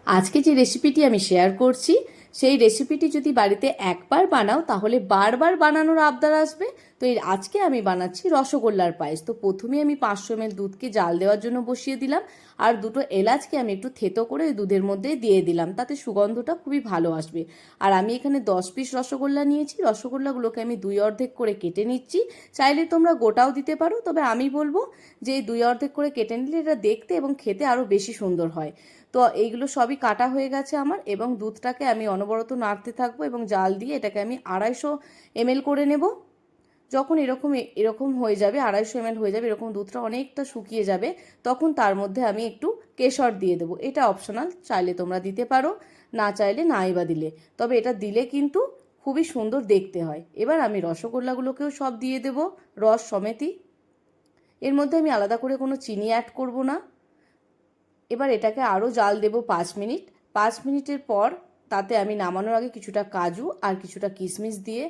আজকে যে রেসিপিটি আমি শেয়ার করছি সেই রেসিপিটি যদি বাড়িতে একবার বানাও তাহলে বারবার বানানোর আবদার আসবে। তো আজকে আমি বানাচ্ছি রসগোল্লার পায়েস। তো প্রথমে আমি 500 ml দুধকে জাল দেওয়ার জন্য বসিয়ে দিলাম, আর দুটো এলাচকে আমি একটু থেতো করে ওই দুধের মধ্যে দিয়ে দিলাম, তাতে সুগন্ধটা খুবই ভালো আসবে। আর আমি এখানে 10 পিস রসগোল্লা নিয়েছি। রসগোল্লাগুলোকে আমি 2 অর্ধেক করে কেটে নিচ্ছি। চাইলে তোমরা গোটাও দিতে পারো, তবে আমি বলবো যে এই 2 অর্ধেক করে কেটে নিলে এটা দেখতে এবং খেতে আরও বেশি সুন্দর হয়। তো এইগুলো সবই কাটা হয়ে গেছে আমার, এবং দুধটাকে আমি অনবরত নাড়তে থাকবো এবং জাল দিয়ে এটাকে আমি 250 ml করে নেব। যখন এরকম এরকম হয়ে যাবে, 250 ml হয়ে যাবে, এরকম দুধটা অনেকটা শুকিয়ে যাবে, তখন তার মধ্যে আমি একটু কেশর দিয়ে দেবো। এটা অপশনাল, চাইলে তোমরা দিতে পারো, না চাইলে নাই বা দিলে, তবে এটা দিলে কিন্তু খুবই সুন্দর দেখতে হয়। এবার আমি রসগোল্লাগুলোকেও সব দিয়ে দেবো রস সমেতই। এর মধ্যে আমি আলাদা করে কোনো চিনি অ্যাড করব না। এবার এটাকে আরও জাল দেব 5 মিনিট। 5 মিনিটের পর তাতে আমি নামানোর আগে কিছুটা কাজু আর কিছুটা কিশমিশ দিয়ে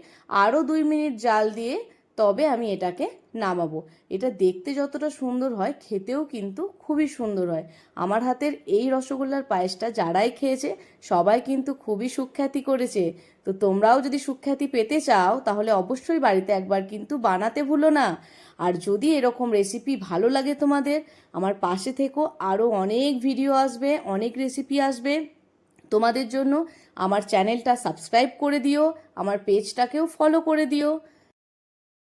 আরও 2 মিনিট জাল দিয়ে তবে আমি এটাকে নামাবো। এটা দেখতে যতটা সুন্দর হয়, খেতেও কিন্তু খুবই সুন্দর হয়। আমার হাতের এই রসগোল্লার পায়েসটা যারাই খেয়েছে সবাই কিন্তু খুবই সুখ্যাতি করেছে। তো তোমরাও যদি সুখ্যাতি পেতে চাও তাহলে অবশ্যই বাড়িতে একবার কিন্তু বানাতে ভুলো না। আর যদি এরকম রেসিপি ভালো লাগে তোমাদের, আমার পাশে থেকো, আরও অনেক ভিডিও আসবে, অনেক রেসিপি আসবে তোমাদের জন্য। আমার চ্যানেলটা সাবস্ক্রাইব করে দিও, আমার পেজটাকেও ফলো করে দিও।